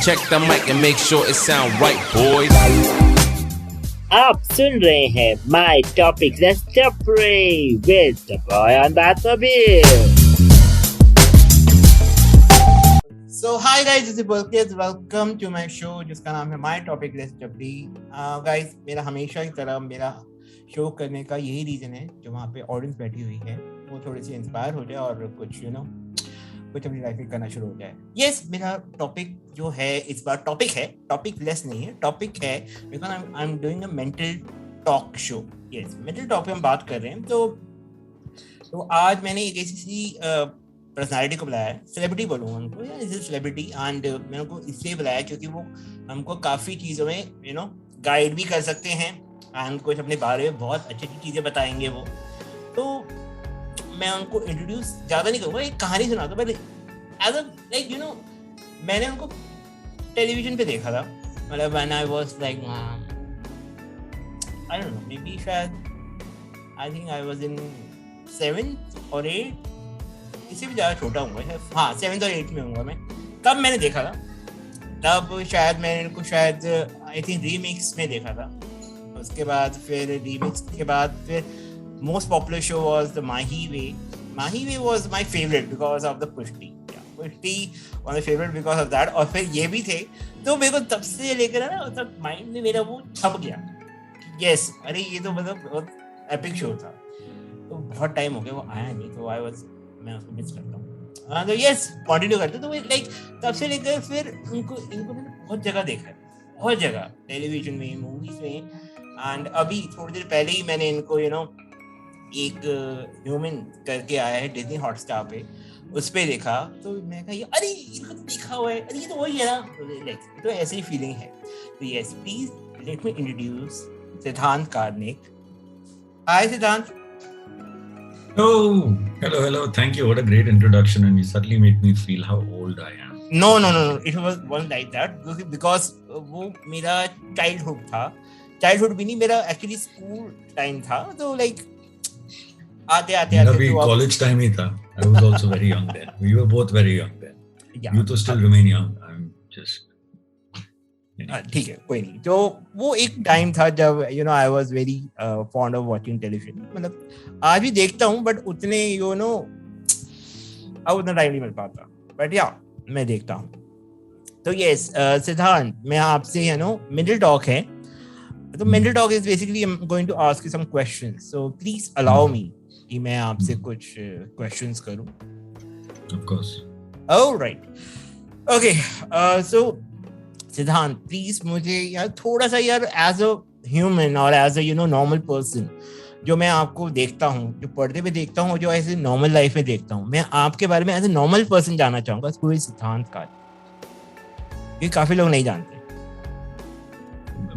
check the mic and make sure it sound right, boys. आप सुन रहे हैं My Topic Let's Pray with the boy on Batmobile. So hi guys, this is Balkis. Welcome to my show जिसका नाम है My Topic Let's Pray. Guys, मेरा हमेशा की तरह मेरा शो करने का यही रीजन है, जो वहाँ पे ऑडियंस बैठी हुई है वो थोड़ी सी इंस्पायर हो जाए और कुछ कुछ अपनी लाइफ में करना शुरू हो जाए. यस, मेरा टॉपिक जो है इस बार टॉपिक लेस नहीं है, टॉपिक है because I am doing a mental talk show. Yes, mental talk पे हम बात कर रहे हैं. तो आज मैंने एक ऐसी पर्सनालिटी को बुलाया है, सेलिब्रिटी बोलूँगा उनको, या इज सेलिब्रिटी, एंड मैंने उनको इसलिए बुलाया क्योंकि वो हमको काफ़ी चीज़ों में गाइड भी कर सकते हैं एंड कुछ अपने बारे में बहुत अच्छी अच्छी चीज़ें बताएंगे वो. तो मैं उनको इंट्रोड्यूस ज़्यादा नहीं करूँगा, एक कहानी सुनाता हूँ. पहले एज अ मैंने उनको टेलीविजन पे देखा था, मतलब when I was like I don't know, maybe शायद I think I was in 7th or 8th, इससे भी ज़्यादा छोटा हूँ. हाँ, 7th और 8th में हूँगा मैं, तब मैंने देखा था. तब शायद मैंने इनको शायद आई थिंक रीमिक्स में देखा था. उसके बाद फिर रीमिक्स के बाद फिर most popular show was the Mahi Way. Mahi Way was my favorite because of the Pushti. Pushti was my favorite because of that. और फिर ये भी थे, तो मेरे को तब से लेकर है ना, तब माइंड में मेरा वो छप गया. यस, अरे ये तो मतलब बहुत एपिक शो था. तो बहुत टाइम हो गया वो आया नहीं, तो मैं उसको मिस करता हूँ. तो यस, कंटिन्यू करते. तो लाइक तब से लेकर फिर इनको मैंने बहुत जगह देखा है, बहुत जगह, टेलीविजन में, मूवीज में, एंड अभी थोड़ी देर पहले ही मैंने इनको एक ह्यूमन करके आया है डिज्नी हॉटस्टार पे, उस पे देखा. तो मैं कहा अरे इनको तो देखा हुआ है, अरे ये तो वही है ना. तो ऐसी ही फीलिंग है. तो yes, please let me introduce सिद्धांत कार्निक. हाय सिद्धांत. Oh, hello. Thank you. What a great introduction, and you suddenly made me feel how old I am. No. It wasn't like that because वो मेरा childhood था. Childhood भी नहीं, मेरा actually school time था. तो like आते भी college time ही था. I was also very young then. We were both very young then. Yeah. You to still remain young. I'm just. ठीक है, कोई नहीं. तो वो एक टाइम था जब I was very fond of watching television. मतलब आज भी देखता हूँ, बट उतने अब उतना टाइम नहीं मिल पाता, बट या मैं देखता हूँ. तो यस सिद्धांत, मैं आपसे मिडिल टॉक है. तो middle talk is basically I am going to ask you some questions, so please allow me कि मैं आपसे कुछ क्वेश्चंस करूं. Of course. Alright. Okay. So सिद्धांत, प्लीज मुझे यार थोड़ा सा एज अ ह्यूमन और एज अ नॉर्मल पर्सन, जो मैं आपको देखता हूँ, जो पर्दे पे देखता हूँ, जो ऐसे नॉर्मल लाइफ में देखता हूँ, मैं आपके बारे में एज ए नॉर्मल पर्सन जानना चाहूंगा. कोई सिद्धांत का, ये काफी लोग नहीं जानते.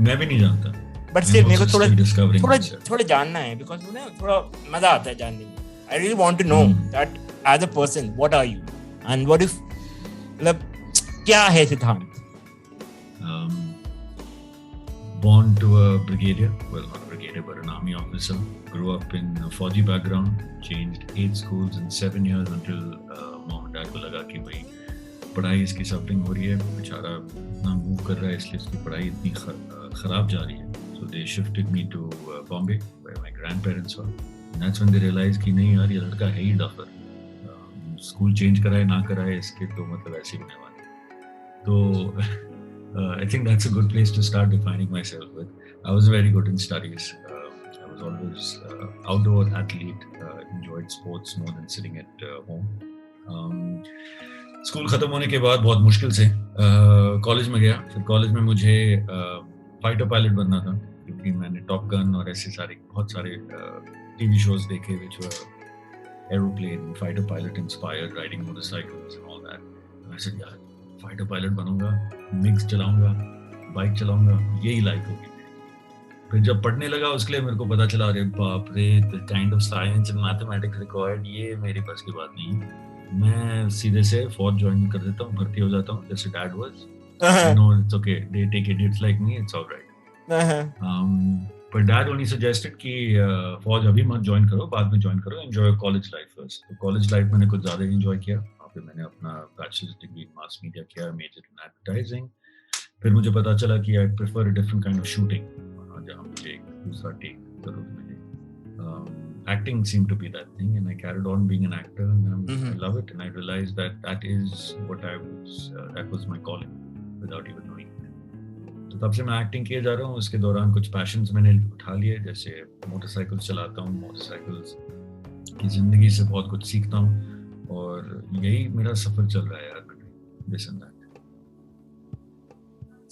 मैं भी नहीं जानता, बट स्टिल मेरे को थोड़ा जानना है, बिकॉज थोड़ा मजा आता है जानने में. I really want to know that as a person what are you and what if, मतलब क्या है सिद्धांत? Born to a brigadier, well not a brigadier but an army officer. Grew up in a Fauji background. Changed 8 schools in 7 years until mom and dad को लगा कि भाई पढ़ाई इसकी सफरिंग हो रही है, बेचारा इतना मूव कर रहा है, इसलिए इसकी पढ़ाई इतनी खराब जा रही है. So they shifted me to Bombay where my grandparents were. And that's when they realized कि नहीं यार, ये लड़का है ही डफर. स्कूल चेंज कराए ना कराए, इसके तो मतलब ऐसे ही होने वाले. तो I think that's a good place to start defining myself with. I was very good in studies. I was always outdoor athlete. Enjoyed sports more than sitting at home. School खत्म होने के बाद बहुत मुश्किल से कॉलेज में गया. फिर कॉलेज में मुझे फाइटर पायलट बनना था, क्योंकि मैंने टॉप गन और ऐसे बहुत सारे टीवी शोज देखे which were aeroplane, fighter pilot inspired, riding motorcycles and all that. I said यार फाइटर पायलट बनूंगा, मिक्स चलाऊंगा, बाइक चलाऊंगा, यही लाइफ होगी. फिर जब पढ़ने लगा उसके लिए मेरे को पता चला, अरे बाप रे, the kind of science and mathematics required, ये मेरे पास की बात नहीं. मैं सीधे से फौज ज्वाइन कर देता हूँ, भर्ती हो जाता हूँ, जैसे dad was. No it's okay, they take idiots like me, it's alright. पर डैड ओनली सजेस्टेड कि फौज अभी मत ज्वाइन करो, बाद में ज्वाइन करो, एंजॉय कॉलेज लाइफ फर्स्ट. तो कॉलेज लाइफ मैंने कुछ ज्यादा एंजॉय किया. फिर मैंने अपना bachelors degree in mass media किया, मेजर इन एडवर्टाइजिंग. फिर मुझे पता चला कि I prefer a different kind of shooting, जहाँ मुझे एक दूसरा टेक जरूर मिले. Acting seemed to be that thing, and I carried on being an actor, and I love it, and I realized that that is what I was, that was my calling, without even knowing it. तो तब से मैं acting किए जा रहा हूँ. उसके दौरान कुछ पैशंस मैंने उठा लिए, जैसे मोटरसाइकिल चलाता हूँ, मोटरसाइकिल्स की ज़िंदगी से बहुत कुछ सीखता हूँ, और यही मेरा सफ़र चल रहा है यार, this and that.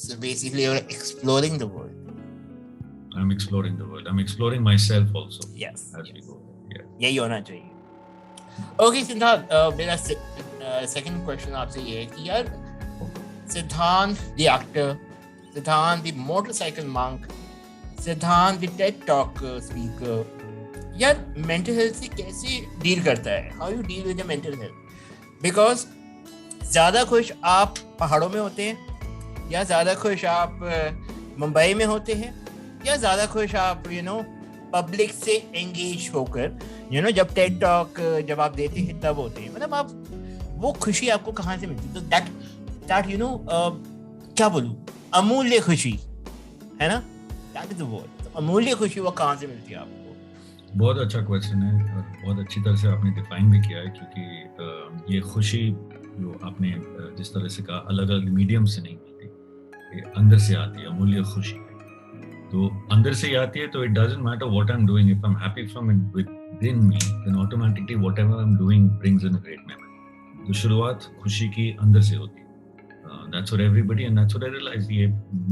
So basically you're exploring the world. I'm exploring the world. I'm exploring myself also. Yes. As we go. Yeah. यही होना चाहिए. Okay, सिद्धांत, मेरा second question आपसे ये है कि यार सिद्धांत the actor, सिद्धांत the motorcycle monk, सिद्धांत the TED Talk speaker, यार mental health से कैसे deal करता है? How you deal with your mental health? Because ज़्यादा खुश आप पहाड़ों में होते हैं, या ज़्यादा खुश आप मुंबई में होते हैं, या ज़्यादा खुश आप पब्लिक से एंगेज होकर जब टेड टॉक जब आप देते हैं तब होते हैं. मतलब आप वो खुशी आपको कहाँ से मिलती है? तो दैट क्या बोलूँ, अमूल्य खुशी है ना, दैट इज द वर्ड. तो अमूल्य खुशी वो कहाँ से मिलती है आपको? बहुत अच्छा क्वेश्चन है, और बहुत अच्छी तरह से आपने डिफाइन भी किया है, क्योंकि ये खुशी जो आपने जिस तरह से कहा, अलग अलग मीडियम से नहीं मिलती, ये अंदर से आती है. अमूल्य खुशी तो अंदर से आती है. तो it doesn't matter what I am doing, if I am happy from within me, then automatically whatever I am doing brings in a great memory. तो शुरुआत खुशी की अंदर से होती है. That's what everybody, and that's what I realize. ये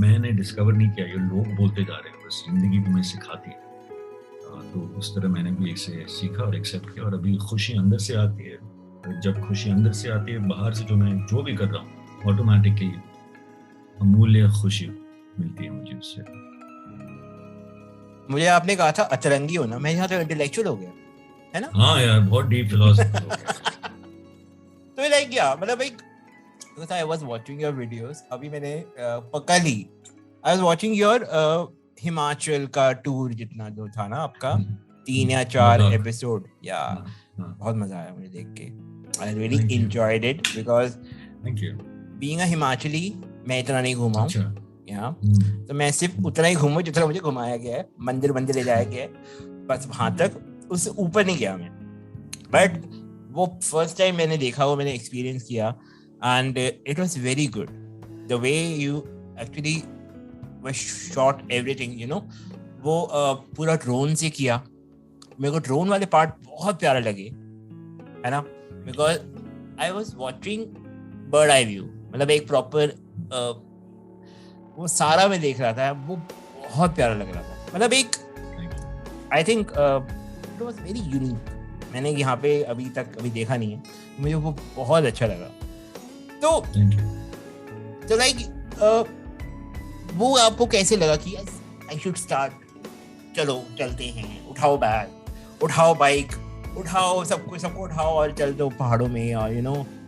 मैंने डिस्कवर नहीं किया, ये लोग बोलते जा रहे हैं, बस जिंदगी तुम्हें सिखाती है. तो उस तरह मैंने भी इसे सीखा और एक्सेप्ट किया, और अभी खुशी अंदर से आती है. जब खुशी अंदर से आती है, बाहर से जो मैं जो भी कर रहा हूँ, ऑटोमेटिकली अमूल्य खुशी मिलती है मुझे उससे. मुझे आपने कहा था अतरंगी होना, मैं यहाँ तो इंटेलेक्चुअल हो गया, है ना? हाँ यार, बहुत डीप फिलोसफी हो गया. तो लाइक क्या मतलब, एक because I was watching your videos, अभी मैंने पक्का ली, I was watching your Himachal का टूर जितना जो था ना आपका, 3 या 4 एपिसोड, या बहुत मजा आया मुझे देख के. I really enjoyed it because thank you. Being a Himachali, मैं इतना नहीं घूमा हूँ. अच्छा. तो मैं सिर्फ उतना ही घूमा जितना मुझे घुमाया गया है, मंदिर ले जाया गया है, बस वहां तक, उससे ऊपर नहीं गया मैं. बट वो फर्स्ट टाइम मैंने देखा, वो मैंने एक्सपीरियंस किया, and it was very good the way you actually shot everything. वो पूरा ड्रोन से किया. मेरे को ड्रोन वाले पार्ट बहुत प्यारा लगे, है ना, because I was watching bird eye view, मतलब एक प्रॉपर वो सारा मैं देख रहा था, वो बहुत प्यारा लग रहा था. मतलब एक I think it was very unique. मैंने यहाँ पे अभी देखा नहीं है, मुझे वो बहुत अच्छा लगा. तो लाइक वो आपको कैसे लगा कि आई शुड स्टार्ट, चलो चलते हैं, उठाओ बैग, उठाओ बाइक, उठाओ सबको उठाओ और चल दो पहाड़ों में, और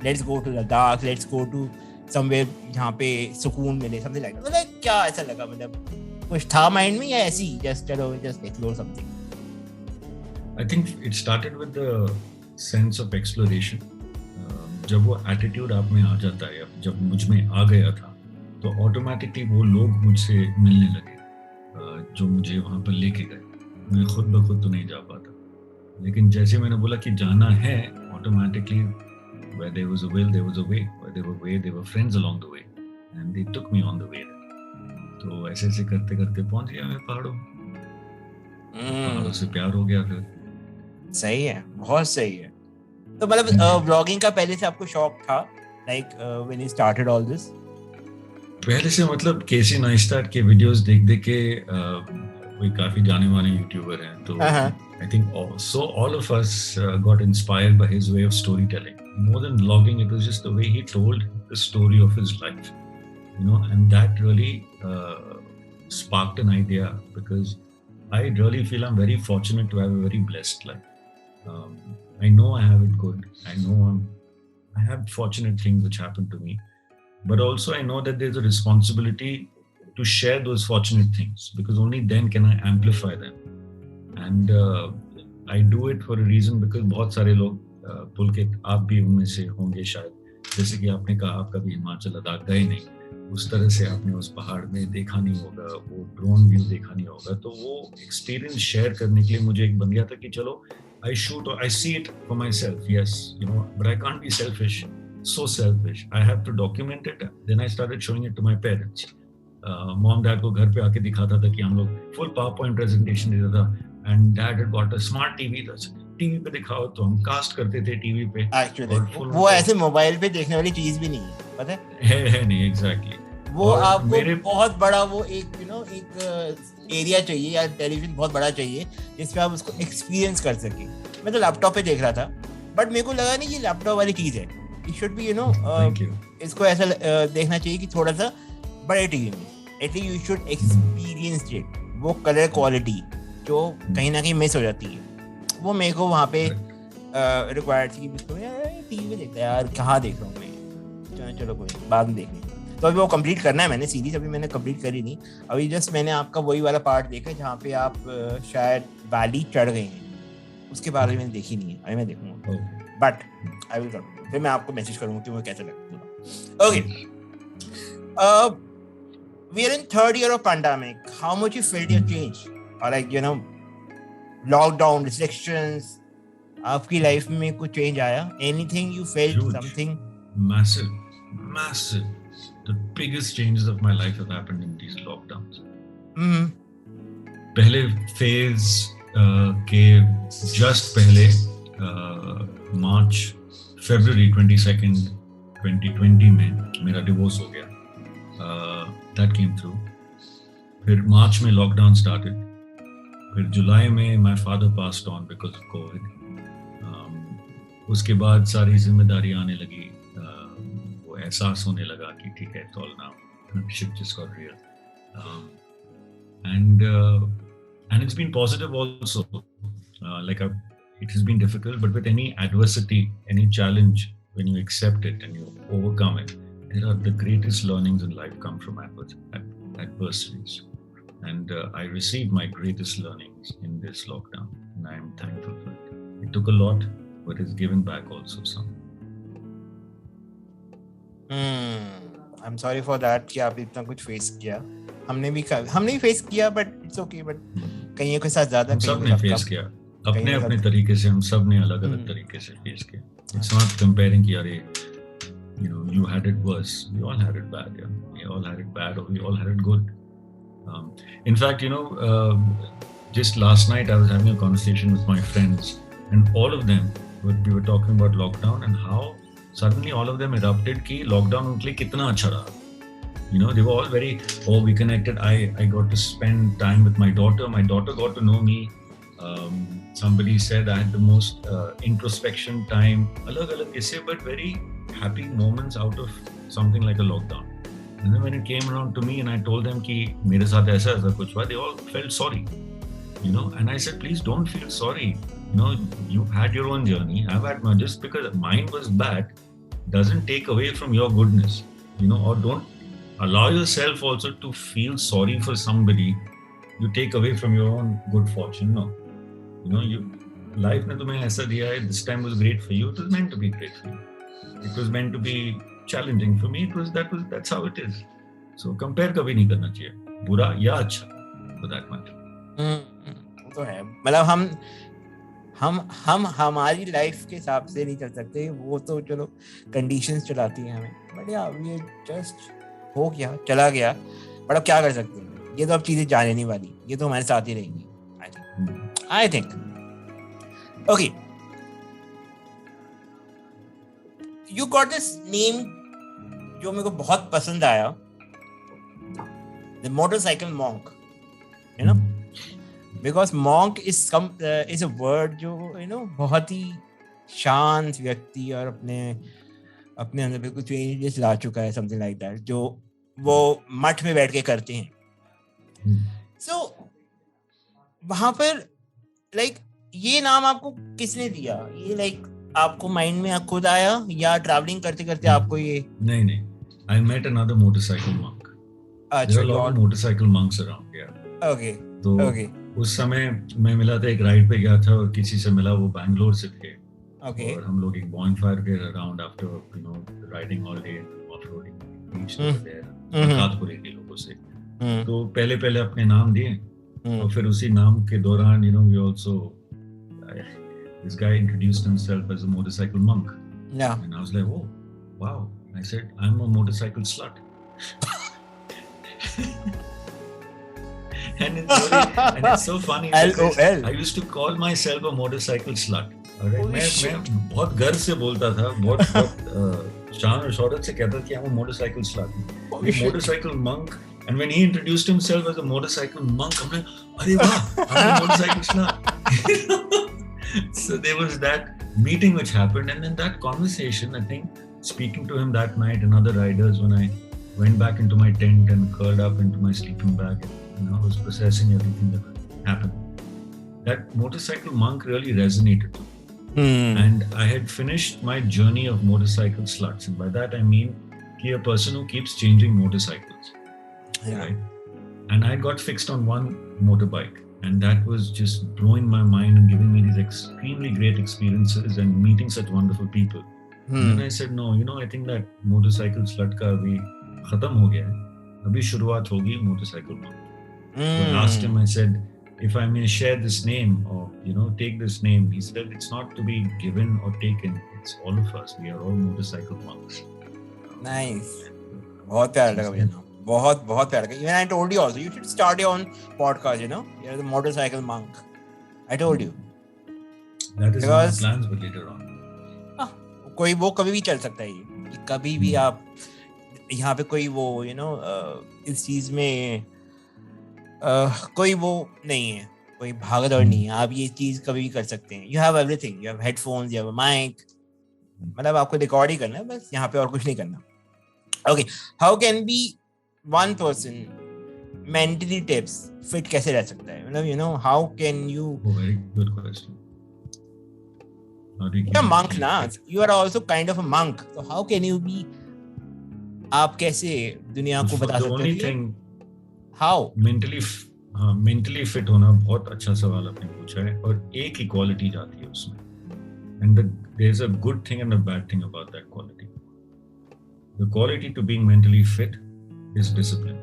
let's go to Ladakh, let's go to somewhere जहाँ पे सुकून मिले, समथिंग लाइक. मतलब क्या ऐसा लगा, मतलब कुछ था माइंड में, या ऐसे ही just explore something? I think it started with the sense of exploration. जब वो एटीट्यूड आप में आ जाता है, जब मुझ में आ गया था, तो ऑटोमेटिकली वो लोग मुझसे मिलने लगे, जो मुझे वहाँ पर लेके गए. मैं खुद ब खुद तो नहीं जा पाता, लेकिन जैसे मैंने बोला कि जाना है, automatically where there was a will, there was a way. Where there were way, there were friends along the way, and they took me on the way. तो ऐसे ऐसे करते करते पहुंच गया मैं पहाड़ों से प्यार हो गया फिर. सही है, बहुत सही है. तो मतलब व्लॉगिंग का पहले से आपको शौक था, like when you started all this? पहले से मतलब केसी नाइस्टाट के वीडियोस देख देख के, कोई काफी जाने माने यूट्यूबर हैं, तो I think all of us got inspired by his way of storytelling. More than vlogging, it was just the way he told the story of his life, and that really sparked an idea, because I really feel I'm very fortunate to have a very blessed life. I know I have it good. I know I have fortunate things which happen to me, but also I know that there's a responsibility to share those fortunate things, because only then can I amplify them. And I do it for a reason, because बहुत सारे लोग पुलकित, आप भी उनमें से होंगे शायद, जैसे कि आपने कहा आप कभी हिमाचल लद्दाख गए नहीं, उस तरह से आपने उस पहाड़ में देखा नहीं होगा, वो ड्रोन व्यू देखा नहीं होगा, तो वो एक्सपीरियंस शेयर करने के लिए मुझे एक बन गया था कि चलो I shoot or I see it for myself, yes, you know, but I can't be selfish, so selfish. I have to document it. Then I started showing it to my parents. Mom, dad को घर पे आके दिखाता था कि हम लोग full PowerPoint presentation देता था, and dad had got a smart TV. TV पे दिखाओ तो हम कास्ट करते थे टीवी पे. Actually, वो ऐसे मोबाइल पे देखने वाली चीज भी नहीं है, पता है नहीं, exactly. वो आपको बहुत बड़ा वो एक एक एरिया चाहिए या टेलीविजन बहुत बड़ा चाहिए जिसमें आप उसको एक्सपीरियंस कर सके. मैं तो लैपटॉप पे देख रहा था, बट मेरे को लगा नहीं ये लैपटॉप वाली चीज है. इट शुड बी इसको ऐसा देखना चाहिए कि थोड़ा सा बड़े टीवी में at least you should experience it. वो कलर क्वालिटी जो कहीं ना कहीं मिस हो जाती है, वो मेरे को वहाँ पे रिक्वायर्ड थी कि यार टीवी में देखता है यार, कहाँ देख रहा हूँ मैं, चलो कोई बाद में देखेंगे. तो अभी वो कंप्लीट करना है मैंने सीरीज, अभी मैंने कंप्लीट करी नहीं. अभी जस्ट मैंने आपका वही वाला पार्ट देखा जहाँ पे आप शायद वैली चढ़ गए हैं, उसके बारे में मैंने देखी नहीं है. अभी मैं देखूंगा, बट आई विल कंटिन्यू. फिर मैं आपको मैसेज करूंगा कि मुझे कैसा लगा. Okay, we are in third year of pandemic. How much you felt your change, और like you know lockdown restrictions, आपकी लाइफ में कुछ चेंज आया? Anything you felt something massive. The biggest changes of my life have happened in these lockdowns. पहले phase के just पहले February 22nd 2020 में मेरा डिवोर्स हो गया. That came through. फिर मार्च में लॉकडाउन स्टार्टेड. फिर जुलाई में my father passed on because of COVID. उसके बाद सारी जिम्मेदारी आने लगी. एहसास होने लगा कि ठीक है, it's all now, shit just got real. And it's been positive also. It has been difficult, but with any adversity, any challenge, when you accept it and you overcome it, the greatest learnings in life come from adversities. And I received my greatest learnings in this lockdown, and I am thankful for it. It took a lot, but it's given back also some. I'm sorry for that कि आप इतना कुछ face किया. हमने भी face किया, but it's okay. But कईयों के साथ ज्यादा, हम सब ने फेस किया अपने अपने तरीके से. हम सब ने अलग अलग तरीके से फेस किया. It's not comparing कि अरे you know you had it worse. We all had it bad. Yeah, we all had it bad, or we all had it good. In fact, you know, just last night I was having a conversation with my friends, and all of them we were talking about lockdown and how suddenly all of them erupted कि lockdown उनके लिए कितना अच्छा रहा. You know, they were all very, we connected. I got to spend time with my daughter. My daughter got to know me. Somebody said I had the most introspection time. अलग-अलग किस्से, but very happy moments out of something like a lockdown. And then when it came around to me and I told them कि मेरे साथ ऐसा कुछ हुआ, they all felt sorry. You know, and I said, please don't feel sorry. You know, you had your own journey. I've had mine. Just because mine was bad doesn't take away from your goodness, you know, or don't allow yourself also to feel sorry for somebody. You take away from your own good fortune. No, you know, life ने तुम्हें ऐसा दिया है. This time was great for you. It was meant to be great for you. It was meant to be challenging for me. That's how it is. So compare कभी नहीं करना चाहिए, बुरा या अच्छा, for that matter. तो है, मतलब हम हमारी लाइफ के हिसाब से नहीं चल सकते. वो तो चलो कंडीशंस चलाती हैं हमें, बट यार ये जस्ट हो गया, चला गया. बट अब क्या कर सकते हैं, ये तो अब चीजें जाने नहीं वाली, ये तो हमारे साथ ही रहेंगी. I think okay, you got this name जो मेरे को बहुत पसंद आया, the motorcycle monk. You know, because monk is a word जो you know बहुत ही शांत व्यक्ति और अपने अंदर बिल्कुल चेंजेस ला चुका है, something like that, जो वो मठ में बैठ के करते हैं. So वहाँ पर like ये नाम आपको किसने दिया? ये like आपको माइंड में खुद आया या ट्रैवलिंग करते करते आपको ये? नहीं, I met another motorcycle monk. There are a lot of motorcycle monks around here. Okay. तो उस समय मैं मिला था, एक राइड पे गया था और किसी से मिला, वो बैंगलोर से थे. Okay. और हम लोग एक bonfire पे around after you know riding all day and off-roading. Beach over there. बरकातपुरे के लोगों से। तो पहले अपने नाम दिए और फिर उसी नाम के दौरान we also this guy introduced himself as a motorcycle monk. Yeah. And I was like, oh, wow. I said, I'm a motorcycle slut. And it's so funny. LOL. I used to call myself a motorcycle slut. मैं बहुत गर्व से बोलता था, बहुत शान और शौहरत से कहता था कि I'm a motorcycle slut. Motorcycle monk. And when he introduced himself as a motorcycle monk, I'm like, अरे वाह, I'm a motorcycle slut. So there was that meeting which happened, and then that conversation, I think, speaking to him that night and other riders, when I went back into my tent and curled up into my sleeping bag, I was processing everything that happened. That motorcycle monk really resonated. And I had finished my journey of motorcycle sluts, and by that I mean a person who keeps changing motorcycles. Yeah. Right? And I got fixed on one motorbike, and that was just blowing my mind and giving me these extremely great experiences and meeting such wonderful people. And then I said, no, I think that motorcycle slut ka abhi khatam ho gaya hai. Abhi shuruaat hogi motorcycle monk. So I asked him, I said, if I may share this name or, take this name. He said, it's not to be given or taken. It's all of us. We are all motorcycle monks. Nice. बहुत प्यारा लगा मुझे ना. बहुत प्यारा लगा. Even I told you also, you should start your own podcast, You're the motorcycle monk. I told you. That is one of the plans, but later on. कोई वो कभी भी चल सकता है ये. कभी भी आप यहाँ पे कोई वो, इस चीज में कोई वो नहीं है, कोई भागदौड़ नहीं है. आप ये चीज कभी भी कर सकते हैं. You have everything. You have headphones, you have a mic. मतलब आपको रिकॉर्ड ही करना है बस, यहाँ पे और कुछ नहीं करना. Okay, how can be one person mentally tips fit कैसे रह सकता है? मतलब how can you? Oh, very good question. You're a monk ना, you are also kind of a monk. So how can you be? आप कैसे दुनिया को बता सकते हैं? The only thing. How? Mentally fit होना बहुत अच्छा सवाल आपने पूछा है, और एक ही क्वालिटी जाती है उसमें. And there's a good thing and a bad thing about that quality. The quality to being mentally fit is discipline.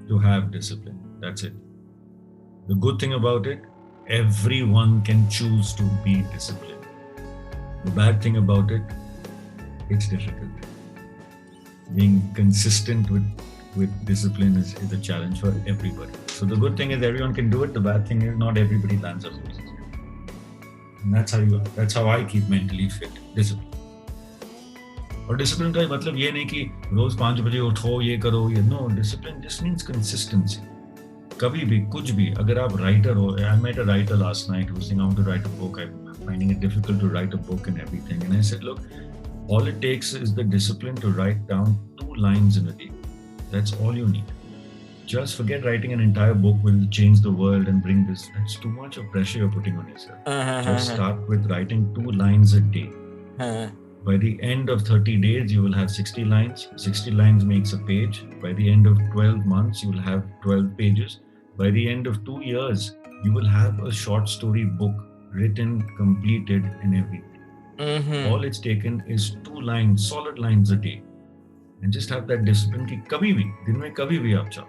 To have discipline. That's it. The good thing about it, everyone can choose to be disciplined. The bad thing about it, it's difficult. Being consistent with discipline is a challenge for everybody. So the good thing is everyone can do it. The bad thing is not everybody lands up with it. And that's how I keep mentally fit. Discipline. और discipline का मतलब ये नहीं कि रोज 5 बजे उठो, ये करो, ये no. Discipline just means consistency. कभी भी कुछ भी, अगर आप राइटर हो, I met a writer last night who was saying I want to write a book. I'm finding it difficult to write a book and everything. And I said, look, all it takes is the discipline to write down 2 lines in a day. That's all you need. Just forget writing an entire book will change the world and bring this. That's too much of pressure you're putting on yourself. Just start with writing 2 lines a day. By the end of 30 days, you will have 60 lines. 60 lines makes a page. By the end of 12 months, you will have 12 pages. By the end of 2 years, you will have a short story book written, completed, and everything. All it's taken is 2 lines, solid lines a day. And just have that discipline कि कभी भी, दिन में कभी भी आप चाहो.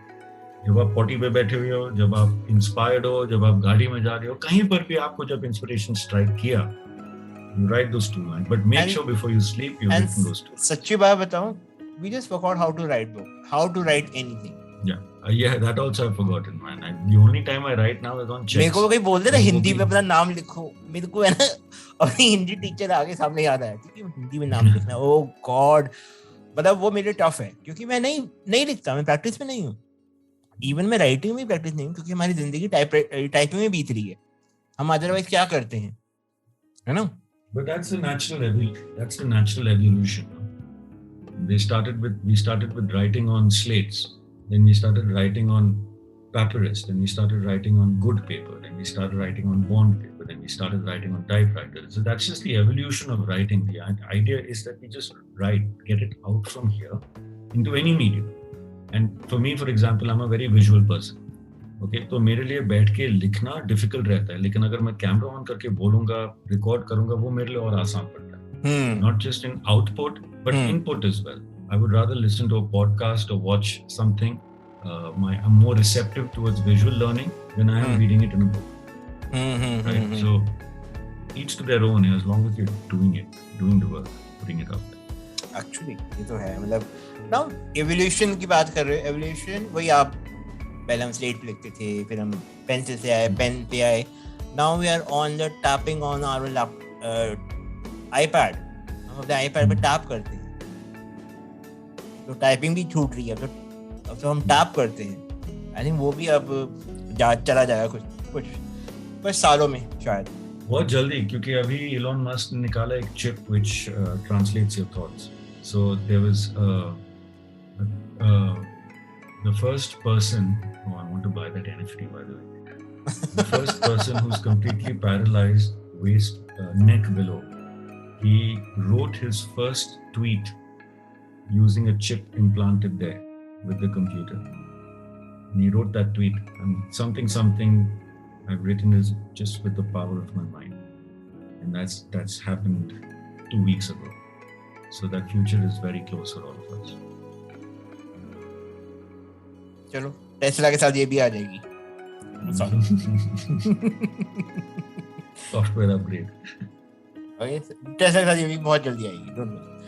जब आप पॉटी पे बैठे हुए हो, जब आप इंस्पायर्ड हो, जब आप गाड़ी में जा रहे हो, कहीं पर भी आपको जब इंस्पिरेशन स्ट्राइक किया, you write those 2 lines. But make sure before you sleep, you've written those 2 lines. सच्ची बात बताऊं, we just forgot how to write book, how to write anything. Yeah, that also I've forgotten, man. The only time I write now is on checks. मेरे को कोई बोल दे ना हिंदी में अपना नाम लिखो, मेरे को है ना अपनी हिंदी टीचर आगे सामने याद आया कि हिंदी में नाम लिखना. Oh God, मतलब वो मेरे टफ है क्योंकि मैं नहीं लिखता, मैं प्रैक्टिस में नहीं हूँ. इवन मैं राइटिंग में प्रैक्टिस नहीं हूँ क्योंकि हमारी जिंदगी टाइपिंग में बीत रही है. हम अदरवाइज क्या करते हैं, है ना? But that's the natural evolution. We started with writing on slates. Then we started writing on papyrus. Then we started writing on good paper. Then we started writing on bond paper. Then we started writing on typewriters. So that's just the evolution of writing. The idea is that we just write, get it out from here into any medium. And for me, for example, I'm a very visual person. Okay, तो मेरे लिए बैठ के लिखना difficult रहता है, लेकिन अगर मैं कैमरा ऑन करके बोलूंगा, रिकॉर्ड करूंगा, वो मेरे लिए और आसान पड़ता है. Not just in output, but input as well. I would rather listen to a podcast or watch something. I'm more receptive towards visual learning than I am reading it in a book. Right? So each to their own, as long as you're doing the work, putting it out there. Actually, ये तो है, मतलब now evolution की बात कर रहे हो, evolution वही आप पहले हम स्लेट पे लिखते थे, फिर हम पेंसिल से आए, पेन पे आए, now we are on the tapping on our iPad, हम अपने iPad पे टैप करते हैं, तो टाइपिंग भी छूट रही है, अब तो हम टैप करते हैं। आई थिंक वो भी अब चला जाएगा कुछ सालों में शायद, बहुत जल्दी, क्योंकि अभी इलॉन मस्क ने निकाला एक chip which translates your thoughts. So there was the first person, I want to buy that NFT by the way, the first person who's completely paralyzed, waist, neck below, he wrote his first tweet using a chip implanted there with the computer. And he wrote that tweet, and something I've written is just with the power of my mind, and that's happened 2 weeks ago. So that future is very close for all of us. चलो Tesla के साथ ये भी आ जाएगी, software upgrade, Tesla के साथ ये भी बहुत जल्दी आएगी, डोंट वरी।